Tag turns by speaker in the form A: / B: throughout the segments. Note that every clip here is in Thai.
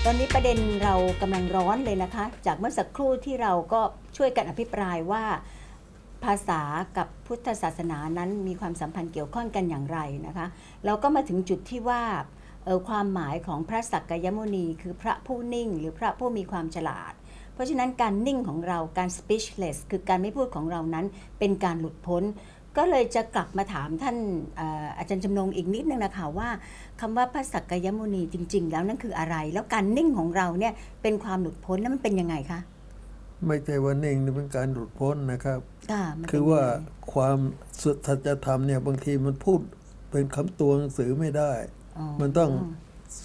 A: ตอนนี้ประเด็นเรากำลังร้อนเลยนะคะจากเมื่อสักครู่ที่เราก็ช่วยกันอภิปรายว่าภาษากับพุทธศาสนานั้นมีความสัมพันธ์เกี่ยวข้องกันอย่างไรนะคะเราก็มาถึงจุดที่ว่าความหมายของพระสักกยมุนีคือพระผู้นิ่งหรือพระผู้มีความฉลาดเพราะฉะนั้นการนิ่งของเราการ speechless คือการไม่พูดของเรานั้นเป็นการหลุดพ้นก็เลยจะกลับมาถามท่านอาจารย์จำนงอีกนิดนึงนะคะว่าคำว่าพระสักกยมุนีจริงๆแล้วนั่นคืออะไรแล้วการนิ่งของเราเนี่ยเป็นความหลุดพ้นแล้วมันเป็นยังไงคะ
B: ไม่ใช่ว่านิ่งนี่เป็นการหลุดพ้นนะครับ
A: มัน
B: คือว่าความสัจธรรมเนี่ยบางทีมันพูดเป็นคำตัวหนังสือไม่ได้มันต้อง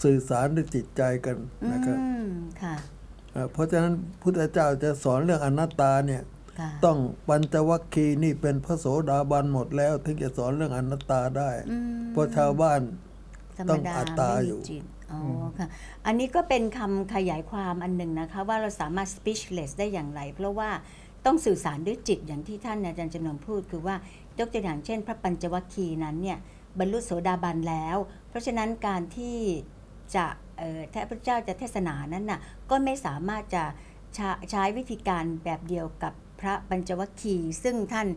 B: สื่อสารด้วยจิตใจกันนะครับเพราะฉะนั้นพุทธเจ้าจะสอนเรื่องอนัตตาเนี่ยต้องปัญจวัคคีย์นี่เป็นพระโสดาบันหมดแล้วถึงจะสอนเรื่องอนัตตาได้เพราะชาวบ้านต้องอัตตาอยู่
A: ค่ะอันนี้ก็เป็นคำขยายความอันหนึ่งนะคะว่าเราสามารถ speechless ได้อย่างไรเพราะว่าต้องสื่อสารด้วยจิตอย่างที่ท่านอาจารย์จำนงพูดคือว่ายกตัวอย่างเช่นพระปัญจวัคคีย์นั้นเนี่ยบรรลุโสดาบันแล้วเพราะฉะนั้นการที่จะพระเจ้าจะเทศนานั้นน่ะก็ไม่สามารถจะใช้วิธีการแบบเดียวกับพระปัญจวัคคีย์ซึ่งท่าน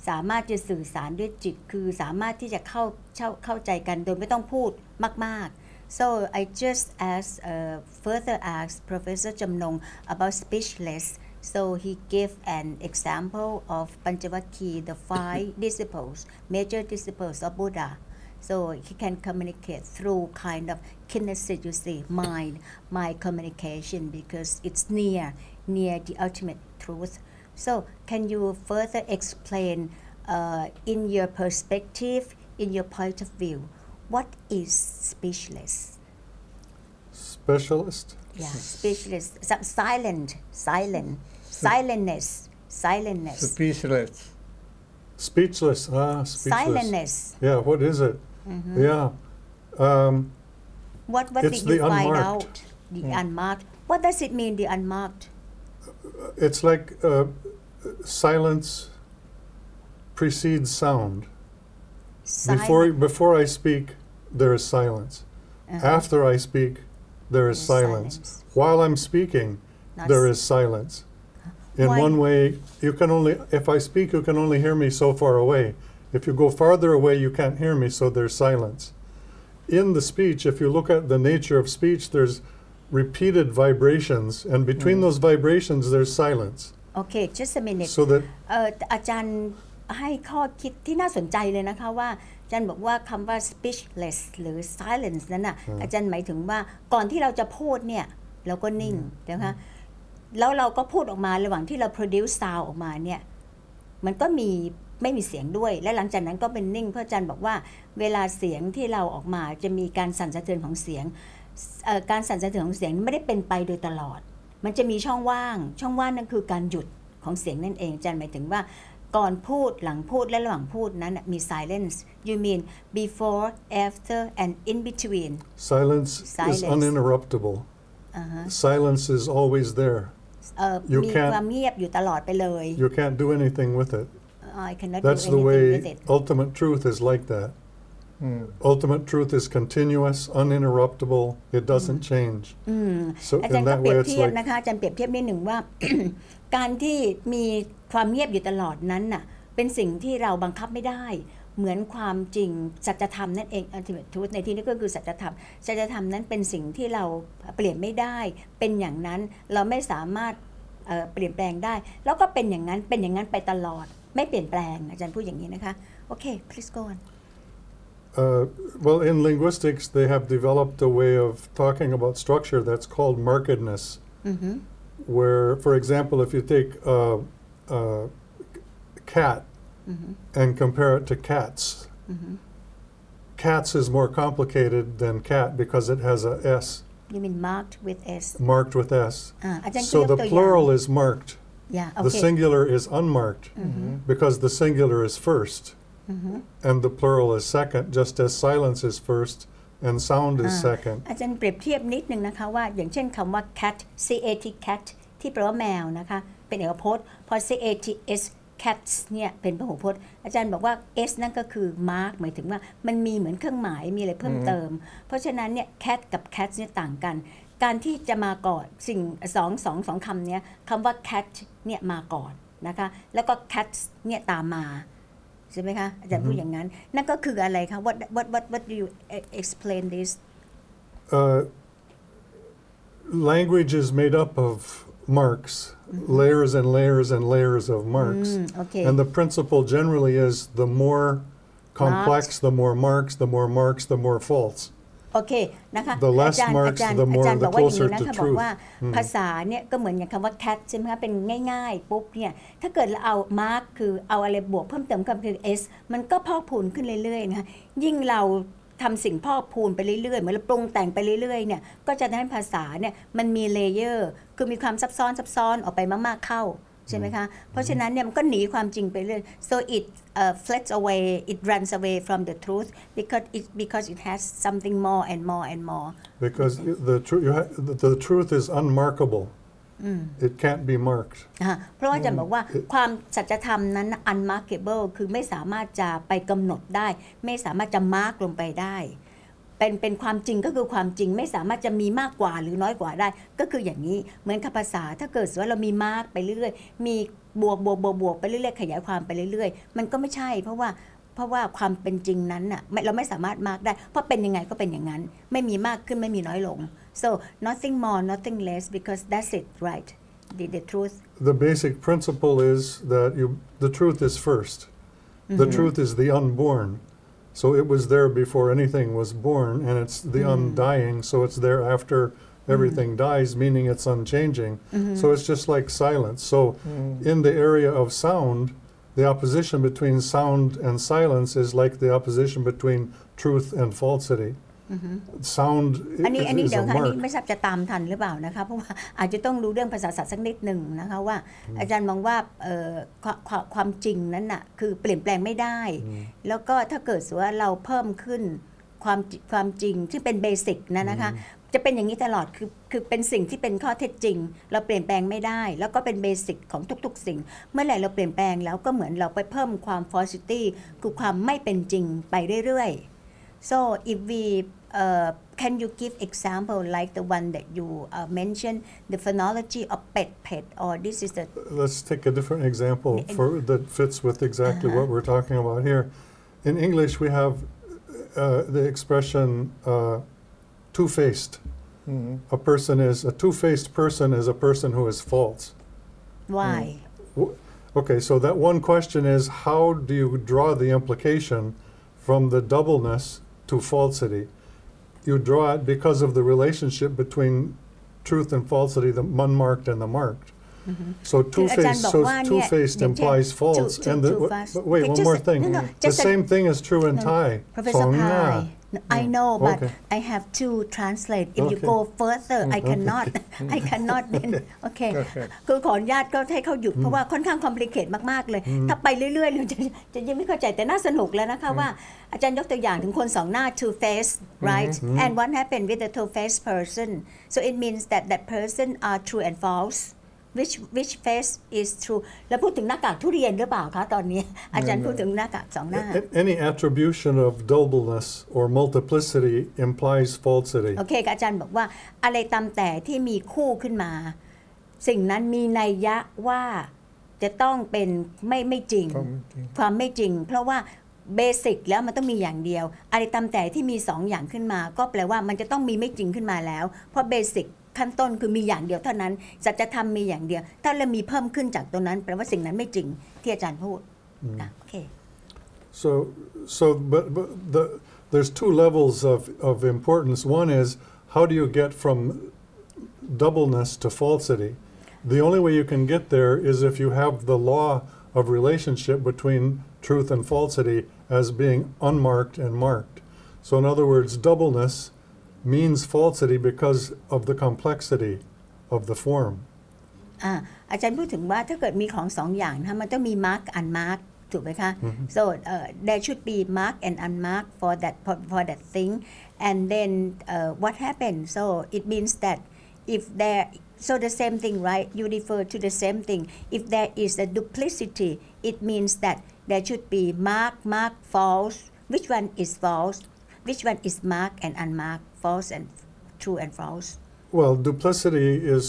A: สามารถจะสื่อสารด้วยจิตคือสามารถที่จะเข้าใจกันโดยไม่ต้องพูดมากๆ so I just further asked Professor Jamnong about speechless so he gave an example of Panchavakkhi the 5 disciples major disciples of Buddha so he can communicate through kind of kinesis you see mind communication because it's near the ultimate truth so can you further explain in your perspective in your point of view what is speechless
C: specialist
A: yeah speechless silentness
C: speechless
A: silentness
C: yeah what is it yeah
A: what did you find out the unmarked what does it mean the unmarked
C: it's like silence precedes sound before I speak there is silence after I speak there is silence while I'm speaking there is silence in one way you can only if I speak you can only hear me so far away if you go farther away you can't hear me so there's silence in the speech if you look at the nature of speech there's repeated vibrations and between those vibrations there's silence
A: okay just a minute
C: so that
A: อาจารย์ให้ข้อคิดที่น่าสนใจเลยนะคะว่าอาจารย์บอกว่าคำว่า speechless หรือ silence นั้นน่ะอาจารย์หมายถึงว่าก่อนที่เราจะพูดเนี่ยเราก็นิ่งนะคะแล้วเราก็พูดออกมาระหว่างที่เรา produce sound ออกมาเนี่ยมันก็ไม่มีเสียงด้วยและหลังจากนั้นก็เป็นนิ่งเพราะอาจารย์บอกว่าเวลาเสียงที่เราออกมาจะมีการสั่นสะเทือนของเสียงการสั่นสะเทือนของเสียงไม่ได้เป็นไปโดยตลอดมันจะมีช่องว่างนั่นคือการหยุดของเสียงนั่นเองอาจารย์หมายถึงว่าก่อนพูดหลังพูดและระหว่างพูดนั้นมี silence you mean before after and in between
C: silence is uninterruptible silence is always there
A: มีความเงียบอยู่ตลอดไปเลย
C: you can't do anything with it
A: I cannot
C: that's
A: do
C: the
A: anything
C: way
A: with it
C: ultimate truth is like that ultimate truth is continuous uninterruptible it doesn't change so
A: อาจาร
C: in
A: ย์ก็
C: that
A: เปรี
C: way
A: ยบ
C: it's
A: เทียบ
C: like
A: นะคะอาจารย์เปรียบเทียบนิดหนึ่งว่า การที่มีความเงียบอยู่ตลอดนั้นน่ะเป็นสิ่งที่เราบังคับไม่ได้เหมือนความจริงสัจธรรมนั่นเอง ultimate truth ในที่นี้ก็คือสัจธรรมนั้นเป็นสิ่งที่เราเปลี่ยนไม่ได้เป็นอย่างนั้นเราไม่สามารถเปลี่ยนแปลงได้แล้วก็เป็นอย่างนั้นไปตลอดไม่เปลี่ยนแปลงอาจารย์พูดอย่างนี้นะคะโอเค please go on
C: well in linguistics they have developed a way of talking about structure that's called markedness where for example if you take a cat and compare it to cats cats is more complicated than cat because it has a S
A: you mean marked with S
C: marked with S so the plural is marked the singular is unmarked because the singular is first and the plural is second just as silence is first and sound is second
A: อาจารย์เปรียบเทียบนิดนึงนะคะว่าอย่างเช่นคำว่า cat cat ที่แปลว่าแมวนะคะเป็นเอกพจน์พอ cats cats เนี่ยเป็นพหูพจน์อาจารย์บอกว่า s นั่นก็คือ mark หมายถึงว่ามันมีเหมือนเครื่องหมายมีอะไรเพิ่มเติมเพราะฉะนั้นเนี่ย cat กับ cats เนี่ยต่างกัน การที่จะมาก่อนสิ่งสองคำนี้คำว่า cat เนี่ยมาก่อนนะคะแล้วก็ cats เนี่ยตามมาใช่ไหมคะอาจารย์พูดอย่างนั้นนั่นก็คืออะไรคะ what do you explain this
C: language is made up of marks layers and layers and layers of marks
A: okay.
C: and the principle generally is the more complex the more marks the more false
A: โอเคนะคะ
C: The less marks the more the closer to
A: บอก
C: truth
A: ว่าภาษาเนี่ยก็เหมือนอย่างคำว่า cat ใช่ไหมคะเป็นง่ายๆปุ๊บเนี่ยถ้าเกิดเราเอา mark คือเอาอะไรบวกเพิ่มเติมคำคือ s มันก็พอกพูนขึ้นเรื่อยๆนะคะยิ่งเราทำสิ่งพอกพูนไปเรื่อยๆเหมือนเราปรุงแต่งไปเรื่อยๆเนี่ยก็จะทำให้ภาษาเนี่ยมันมีเลเยอร์คือมีความซับซ้อนออกไปมากๆเข้าใช่ไหมคะเพราะฉะนั้นเนี่ยมันก็หนีความจริงไปเรื่อย so it flits away it runs away from the truth because it has something more and more and more
C: because the truth is unmarkable it can't be marked
A: เพราะว่าจะบอกว่าความสัจธรรมนั้น unmarkable คือไม่สามารถจะไปกำหนดได้ไม่สามารถจะมาร์กลงไปได้เป็นความจริงก็คือความจริงไม่สามารถจะมีมากกว่าหรือน้อยกว่าได้ก็คืออย่างนี้เหมือนกับภาษาถ้าเกิดว่าเรามีมาร์กไปเรื่อยๆมีบวกไปเรื่อยๆขยายความไปเรื่อยๆมันก็ไม่ใช่เพราะว่าความเป็นจริงนั้นน่ะเราไม่สามารถมาร์กได้เพราะเป็นยังไงก็เป็นอย่างนั้นไม่มีมากขึ้นไม่มีน้อยลง so nothing more nothing less because that's it right the truth
C: the basic principle is that the truth is first the truth is the unborn so it was there before anything was born and it's the undying so it's there after everything dies meaning it's unchanging so it's just like silence so in the area of sound the opposition between sound and silence is like the opposition between truth and falsity sound is a mark
A: อันนี้เดี๋ยวค่ะนี่ไม่ทราบจะตามทันหรือเปล่านะคะเพราะว่าอาจจะต้องรู้เรื่องภาษาศาสตร์สักนิดหนึ่งนะคะว่าอาจารย์มองว่าความจริงนั้นน่ะคือเปลี่ยนแปลงไม่ได้แล้วก็ถ้าเกิดว่าเราเพิ่มขึ้นความจริงที่เป็นเบสิกนะคะจะเป็นอย่างนี้ตลอดคือเป็นสิ่งที่เป็นข้อเท็จจริงเราเปลี่ยนแปลงไม่ได้แล้วก็เป็นเบสิกของทุกๆสิ่งเมื่อไหร่เราเปลี่ยนแปลงแล้วก็เหมือนเราไปเพิ่มความ falsity คือความไม่เป็นจริงไปเรื่อยๆ so if we can you give example like the one that you mentioned the phonology of pet or this is the
C: let's take a different example that fits with exactly what we're talking about here in English we have the expression two-faced a two-faced person is a person who is false
A: why
C: okay so that one question is how do you draw the implication from the doubleness to falsity you draw it because of the relationship between truth and falsity the unmarked and the marked so two-faced implies false and but wait one more thing the same thing is true in Thai
A: Professor Pai I know but I have to translate if you go further I cannot then okay คือขออนุญาตก็ให้เขาหยุดเพราะว่าค่อนข้าง complicate มากๆเลยถ้าไปเรื่อยๆเราจะยังไม่เข้าใจแต่น่าสนุกแล้วนะคะว่าอาจารย์ยกตัวอย่างถึงคนสองหน้า two face right and what happened with the two face person so it means that person are true and false which face is true แล้วพูดถึงหน้ากากทุเรียนหรือเปล่าคะตอนนี้อาจารย์พูดถึงหน้ากากสองหน้า
C: any attribution of doubleness or multiplicity implies falsity
A: โอเคอาจารย์บอกว่าอะไรตามแต่ที่มีคู่ขึ้นมาสิ่งนั้นมีนัยยะว่าจะต้องเป็นไม่จริงความไม่จริงเพราะว่าเบสิกแล้วมันต้องมีอย่างเดียวอะไรตามแต่ที่มี2 อย่างขึ้นมาก็แปลว่ามันจะต้องมีไม่จริงขึ้นมาแล้วเพราะเบสิกขั้นต้นคือมีอย่างเดียวเท่านั้นสัจธรรมมีอย่างเดียวถ้าเรามีเพิ่มขึ้นจากตรงนั้นแปลว่าสิ่งนั้นไม่จริงที่อาจารย์พูดโอเค
C: so but there's two levels of importance one is how do you get from doubleness to falsity the only way you can get there is if you have the law of relationship between truth and falsity as being unmarked and marked so in other words doubleness means falsity because of the complexity of the form
A: อาจารย์พูดถึงว่าถ้าเกิดมีของ2 อย่างนะมันต้องมี mark and mark ถูกไหมคะ so there should be mark and unmark for that thing and then what happened so it means that if there so the same thing right you refer to the same thing if there is a duplicity it means that there should be mark false which one is false which one is mark and unmark false and true and false
C: Well, duplicity is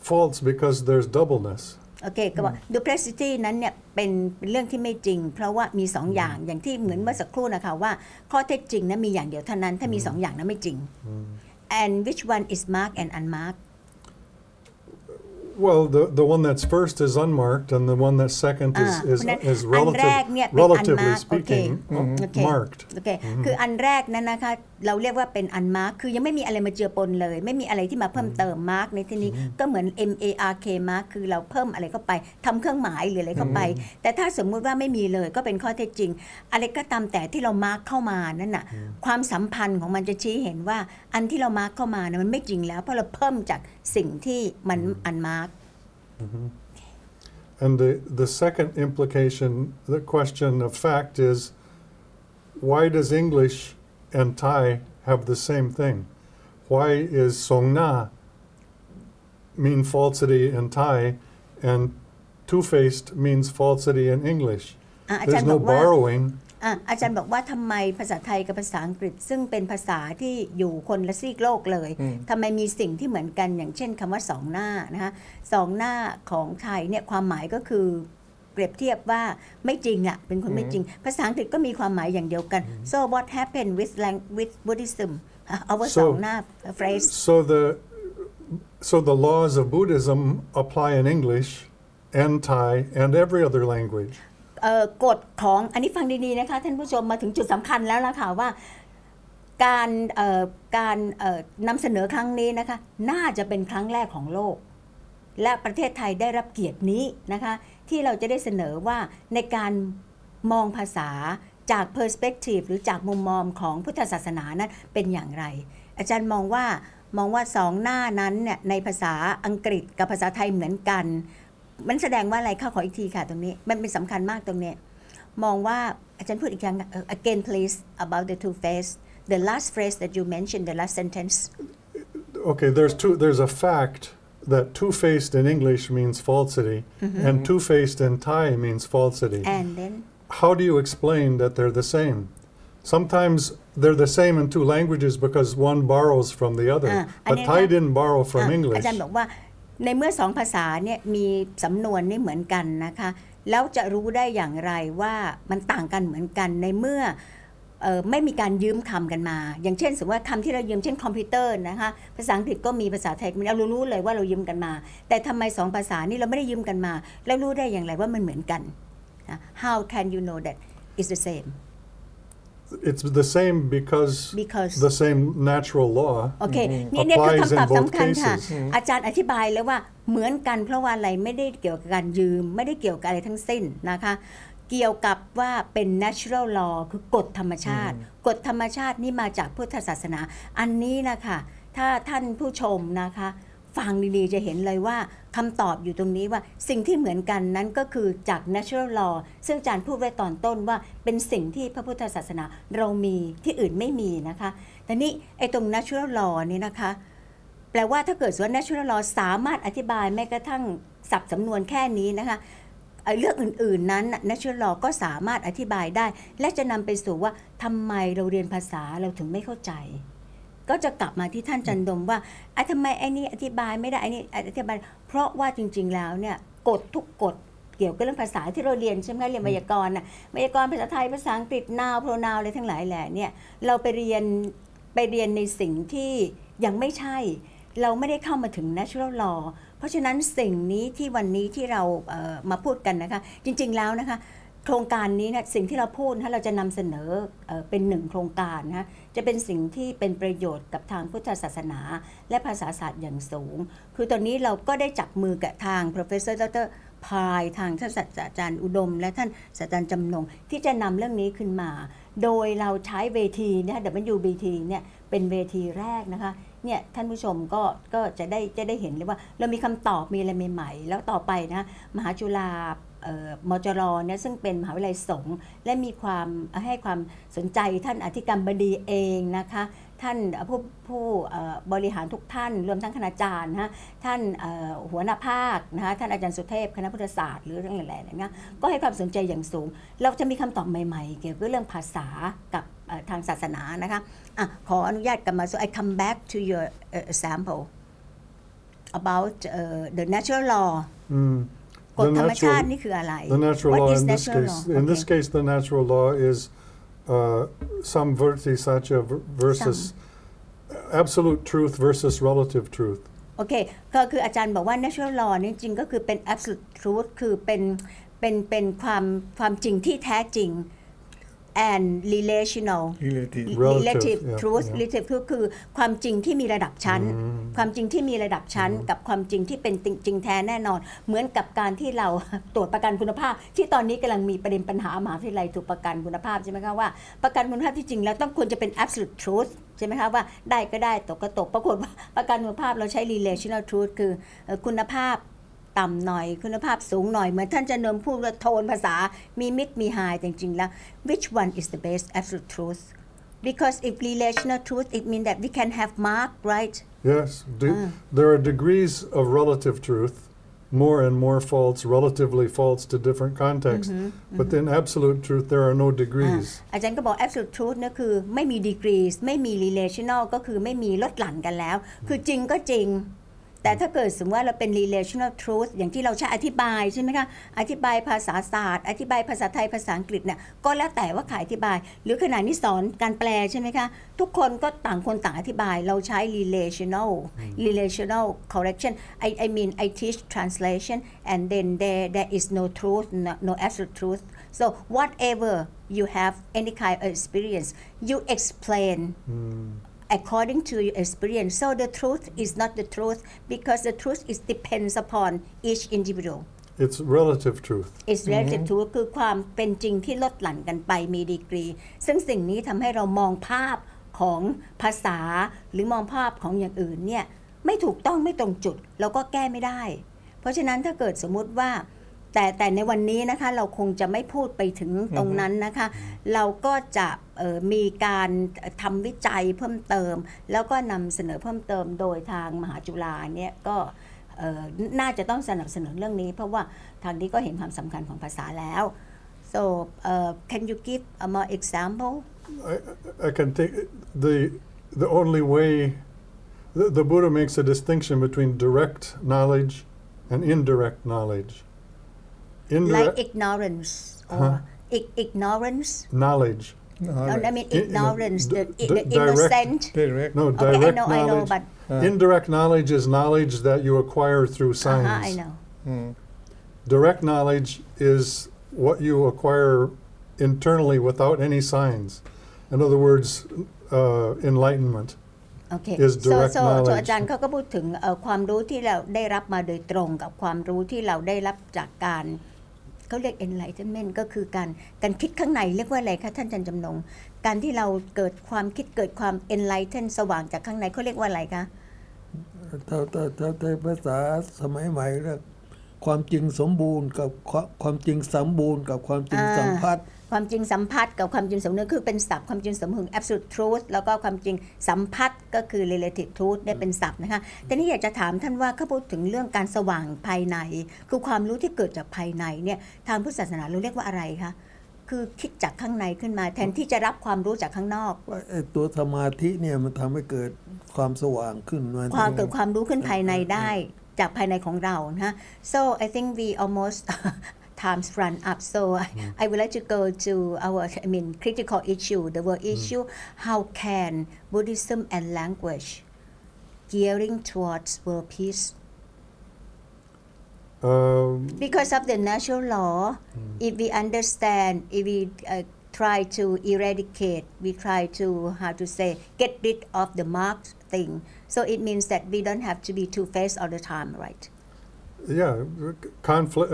C: false because there's doubleness.
A: โอเคก็บอก duplicity นั้นเนี่ยเป็นเรื่องที่ไม่จริงเพราะว่ามี2อย่างอย่างที่เหมือนเมื่อสักครู่นะคะว่าข้อเท็จจริงนั้นมีอย่างเดียวเท่านั้นถ้ามี2อย่างนั้นไม่จริง and which one is marked and unmarked
C: Well, the one that's first is unmarked, and the one that's second is relatively speaking marked.
A: โอเคคืออันแรกนั้นนะคะเราเรียกว่าเป็น unmarked คือยังไม่มีอะไรมาเจือปนเลยไม่มีอะไรที่มาเพิ่มเติม mark ในที่นี้ก็เหมือน mark mark คือเราเพิ่มอะไรเข้าไปทำเครื่องหมายหรืออะไรเข้าไปแต่ถ้าสมมุติว่าไม่มีเลยก็เป็นข้อเท็จจริงอะไรก็ตามแต่ที่เรา mark เข้ามานั่นน่ะความสัมพันธ์ของมันจะชี้เห็นว่าอันที่เรา mark เข้ามานะมันไม่จริงแล้วเพราะเราเพิ่มจากสิ่งที่มัน unmark
C: And the second implication, the question of fact is, why does English and Thai have the same thing? Why is Songna mean falsity in Thai and two-faced means falsity in English? There's no borrowing.
A: อาจารย์บอกว่าทำไมภาษาไทยกับภาษาอังกฤษซึ่งเป็นภาษาที่อยู่คนละซีกโลกเลยทำไมมีสิ่งที่เหมือนกันอย่างเช่นคำว่าสองหน้านะคะสองหน้าของไทยเนี่ยความหมายก็คือเปรียบเทียบว่าไม่จริงอ่ะเป็นคนไม่จริงภาษาอังกฤษก็มีความหมายอย่างเดียวกัน so what happened with Buddhism our สองหน้า phrase
C: so the laws of Buddhism apply in English and Thai and every other language
A: กฎของอันนี้ฟังดีๆนะคะท่านผู้ชมมาถึงจุดสำคัญแล้วล่ะค่ะว่าการนำเสนอครั้งนี้นะคะน่าจะเป็นครั้งแรกของโลกและประเทศไทยได้รับเกียรตินี้นะคะที่เราจะได้เสนอว่าในการมองภาษาจาก perspective หรือจากมุมมองของพุทธศาสนานั้นเป็นอย่างไรอาจารย์มองว่าสองหน้านั้นเนี่ยในภาษาอังกฤษกับภาษาไทยเหมือนกันมันแสดงว่าอะไรข้าขออีกทีค่ะตรงนี้มันเป็นสำคัญมากตรงนี้มองว่าอาจารย์พูดอีกครั้ง again please about the two face the last phrase that you mentioned the last sentence
C: okay there's a fact that two-faced in English means falsity and two-faced in Thai means falsity
A: and then
C: how do you explain that they're the same sometimes they're the same in two languages because one borrows from the other but Thai didn't borrow from English
A: อาจารย์บอกว่าในเมื่อ2ภาษาเนี่ยมีสำนวนนี่เหมือนกันนะคะแล้วจะรู้ได้อย่างไรว่ามันต่างกันเหมือนกันในเมื่อไม่มีการยืมคำกันมาอย่างเช่นสมมติว่าคำที่เรายืมเช่นคอมพิวเตอร์นะคะภาษาอังกฤษก็มีภาษาไทยเรารู้เลยว่าเรายืมกันมาแต่ทำไม2ภาษานี่เราไม่ได้ยืมกันมาแล้วรู้ได้อย่างไรว่ามันเหมือนกัน How can you know that it's the same
C: It's the same because the same natural law
A: โอเคนี่คือคำตอบสำคัญค่ะอาจารย์อธิบายแล้วว่าเหมือนกันเพราะว่าอะไรไม่ได้เกี่ยวกับการยืมไม่ได้เกี่ยวกับอะไรทั้งสิ้นนะคะเกี่ยวกับว่าเป็น natural law คือกฎธรรมชาติกฎธรรมชาตินี่มาจากพุทธศาสนาอันนี้นะคะถ้าท่านผู้ชมนะคะฟังดีๆจะเห็นเลยว่าคำตอบอยู่ตรงนี้ว่าสิ่งที่เหมือนกันนั้นก็คือจาก natural law ซึ่งอาจารย์พูดไว้ตอนต้นว่าเป็นสิ่งที่พระพุทธศาสนาเรามีที่อื่นไม่มีนะคะแต่นี่ไอ้ตรง natural law นี่นะคะแปลว่าถ้าเกิดว่า natural law สามารถอธิบายแม้กระทั่งศัพท์สำนวนแค่นี้นะคะเรื่องอื่นๆนั้น natural law ก็สามารถอธิบายได้และจะนำไปสู่ว่าทำไมเราเรียนภาษาเราถึงไม่เข้าใจก็จะกลับมาที่ท่านจันดมว่าทำไมไอ้นี่อธิบายไม่ได้ไอ้นี่อธิบายเพราะว่าจริงๆแล้วเนี่ยกฎทุกกฎเกี่ยวกับเรื่องภาษาที่เราเรียนใช่ไหมเรียนไวยากรณ์ไวยากรณ์ภาษาไทยภาษาอังกฤษ noun pronoun อะไรทั้งหลายแหละเนี่ยเราไปเรียนในสิ่งที่ยังไม่ใช่เราไม่ได้เข้ามาถึง natural law เพราะฉะนั้นสิ่งนี้ที่วันนี้ที่เรามาพูดกันนะคะจริงๆแล้วนะคะโครงการนี้นะสิ่งที่เราพูดเราจะนำเสนอเป็น1โครงการนะจะเป็นสิ่งที่เป็นประโยชน์กับทางพุทธศาสนาและภาษาศาสตร์อย่างสูงคือตอนนี้เราก็ได้จับมือกับทาง Professor Dr. พายทางท่านศาสตราจารย์อุดมและท่านศาสตราจารย์จำนงที่จะนำเรื่องนี้ขึ้นมาโดยเราใช้เวทีนะคะ WBT เนี่ยเป็นเวทีแรกนะคะเนี่ยท่านผู้ชมก็จะได้เห็นเลยว่าเรามีคำตอบมีอะไรใหม่ๆแล้วต่อไปนะมหาจุฬามจรเนี่ยซึ่งเป็นมหาวิทยาลัยสงฆ์และมีความให้ความสนใจท่านอธิการบดีเองนะคะท่านผู้บริหารทุกท่านรวมทั้งคณาจารย์นะท่านหัวหน้าภาคนะคะท่านอาจารย์สุเทพคณะพุทธศาสตร์หรือเรื่องอะไรๆนะก็ให้ความสนใจอย่างสูงเราจะมีคำตอบใหม่ๆเกี่ยวกับเรื่องภาษากับทางศาสนานะคะขออนุญาตกลับมา so I come back to your example about the natural law กฎ
C: The
A: ธรรมชาติ
C: natural,
A: นี่คืออะไร
C: the natural
A: What
C: law
A: is
C: in this
A: natural
C: case,
A: law?
C: in this
A: Okay.
C: case, the natural law is samvarti satya versus absolute truth versus relative truth.
A: โอเคก็คืออาจารย์บอกว่า natural law นี่จริงก็คือเป็น absolute truth คือเป็นความจริงที่แท้จริง and relational relative truth relative truth คือความจริงที่มีระดับชั้นความจริงที่มีระดับชั้นกับความจริงที่เป็นจริงแท้แน่นอนเหมือนกับการที่เรา ตรวจประกันคุณภาพที่ตอนนี้กำลังมีประเด็นปัญหามหาวิทยาลัยถูกประกันคุณภาพใช่ไหมคะว่าประกันคุณภาพที่จริงแล้วต้องควรจะเป็น absolute truth ใช่ไหมคะว่าได้ก็ได้ตกก็ตกปรากฏว่าประกันคุณภาพเราใช้ relational truth คือคุณภาพต่ำหน่อยคุณภาพสูงหน่อยเหมือนท่านจะเนิมพูดว่าโทนภาษามี mid มี high แต่จริงๆแล้ว which one is the best absolute truth because if relational truth it means that we can have mark right
C: Yes, there are degrees of relative truth, more and more false, relatively false to different contexts. But in absolute truth, there are no degrees.
A: อาจารย์ก็บอก absolute truth เนี่ยคือไม่มี degrees ไม่มี relational ก็คือไม่มีลดหลั่นกันแล้วคือจริงก็จริงแต่ถ้าเกิดสมมติว่าเราเป็น relational truth อย่างที่เราใช้อธิบายใช่ไหมคะอธิบายภาษาศาสตร์อธิบายภาษาไทยภาษาอังกฤษเนี่ยก็แล้วแต่ว่าใครอธิบายหรือขณะนี้สอนการแปลใช่ไหมคะทุกคนก็ต่างคนต่างอธิบายเราใช้ relational correction I mean I teach translation and then there is no truth no absolute truth so whatever you have any kind of experience you explain according to your experience so the truth is not the truth because the truth is depends upon each individual
C: It's relative truth.
A: It's relative truth คือความเป็นจริงที่ลดหลั่นกันไปมีดีกรีซึ่งสิ่งนี้ทำให้เรามองภาพของภาษาหรือมองภาพของอย่างอื่นเนี่ยไม่ถูกต้องไม่ตรงจุดเราก็แก้ไม่ได้เพราะฉะนั้นถ้าเกิดสมมุติว่าแต่ในวันนี้นะคะเราคงจะไม่พูดไปถึงตรงนั้นนะคะเราก็จะมีการทำวิจัยเพิ่มเติมแล้วก็นำเสนอเพิ่มเติมโดยทางมหาจุฬาเนี่ยก็น่าจะต้องสนับสนุนเรื่องนี้เพราะว่าทางนี้ก็เห็นความสำคัญของภาษาแล้ว so can you give a more example
C: I can take the only way the Buddha makes a distinction between direct knowledge and indirect knowledge
A: like ignorance or ignorance
C: knowledge
A: I mean ignorance the innocent
B: direct
C: no
A: okay,
C: direct
A: I know
C: knowledge
A: but
C: indirect knowledge is knowledge that you acquire through science
A: I know
C: direct knowledge is what you acquire internally without any signs in other words enlightenment
A: Okay.
C: is direct knowledge
A: อาจารย์เขาก็พูดถึงความรู้ที่เราได้รับมาโดยตรงกับความรู้ที่เราได้รับจากการเขาเรียก enlightenment ก็คือการคิดข้างในเรียกว่าอะไรคะท่านอาจารย์จำนงการที่เราเกิดความคิดเกิดความ enlighten สว่างจากข้างในเขาเรียกว่าอะไรคะ
B: ถ้าภาษาสมัยใหม่เรียกความจริงสมบูรณ์กับความจริงสมบูรณ์กับความจริงสัมพัทธ์
A: ความจริงสัมพัทธ์กับความจริงสมนึกคือเป็นศัพท์ความจริงสมหึง absolute truth แล้วก็ความจริงสัมพัทธ์ก็คือ relative truth ได้เป็นศัพท์นะคะแต่นี่อยากจะถามท่านว่าเขาพูดถึงเรื่องการสว่างภายในคือความรู้ที่เกิดจากภายในเนี่ยทางพุทธศาสนาเราเรียกว่าอะไรคะคือคิดจากข้างในขึ้นมาแทนที่จะรับความรู้จากข้างนอก
B: ตัวสมาธิเนี่ยมันทำให้เกิดความสว่างขึ้น
A: ความเกิดความรู้ขึ้นภายในได้จากภายในของเรานะ so I think we almost times run up so I would like to go to our critical issue the word issue how can Buddhism and language gearing towards world peace because of the natural law if we understand if we try to eradicate we try to how to say get rid of the marked thing so it means that we don't have to be two-faced all the time right
C: yeah conflict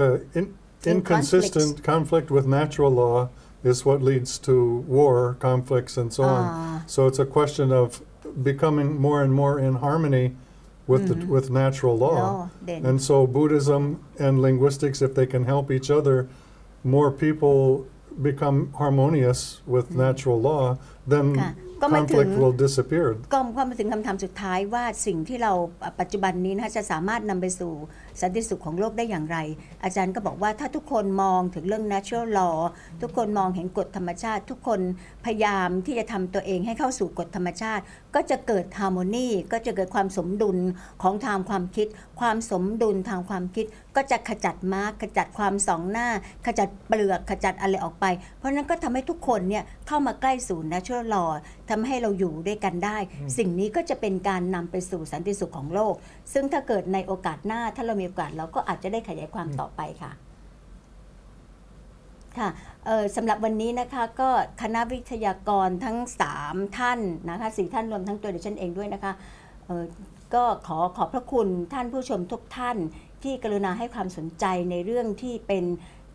C: inconsistent conflict with natural law is what leads to war conflicts and so on so it's a question of becoming more and more in harmony with natural law and so Buddhism and linguistics if they can help each other more people become harmonious with natural law then conflict will disappear
A: ก็มาถึงคำถามสุดท้ายว่าสิ่งที่เราปัจจุบันนี้นะคะจะสามารถนำไปสู่สันติสุขของโลกได้อย่างไรอาจารย์ก็บอกว่าถ้าทุกคนมองถึงเรื่อง natural law ทุกคนมองเห็นกฎธรรมชาติทุกคนพยายามที่จะทำตัวเองให้เข้าสู่กฎธรรมชาติก็จะเกิด harmony ก็จะเกิดความสมดุลของทางความคิดความสมดุลทางความคิดก็จะขจัดมาร์กขจัดความสองหน้าขจัดเปลือกขจัดอะไรออกไปเพราะนั้นก็ทำให้ทุกคนเนี่ยเข้ามาใกล้สู่ natural law ทำให้เราอยู่ด้วยกันได้สิ่งนี้ก็จะเป็นการนำไปสู่สันติสุขของโลกซึ่งถ้าเกิดในโอกาสหน้าถ้าเรามีโอกาสเราก็อาจจะได้ขยายความต่อไปค่ะค่ะสำหรับวันนี้นะคะก็คณะวิทยากรทั้ง3ท่านนะคะ4ท่านรวมทั้งตัวดิฉันเองด้วยนะคะก็ขอบพระคุณท่านผู้ชมทุกท่านที่กรุณาให้ความสนใจในเรื่องที่เป็น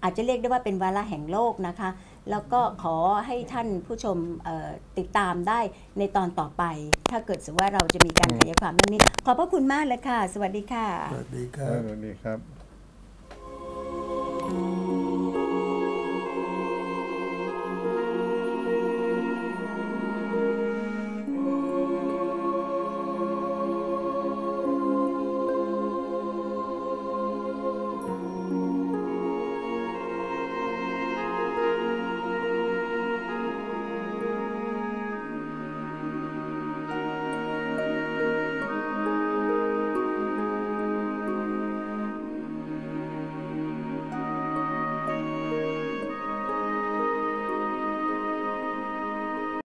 A: อาจจะเรียกได้ว่าเป็นวาระแห่งโลกนะคะแล้วก็ขอให้ท่านผู้ชมติดตามได้ในตอนต่อไปถ้าเกิดสมมติว่าเราจะมีการขยายความเรื่องนี้ขอบพระคุณมากเลยค่ะสวัสดีค่ะ
B: สวัสดีครับ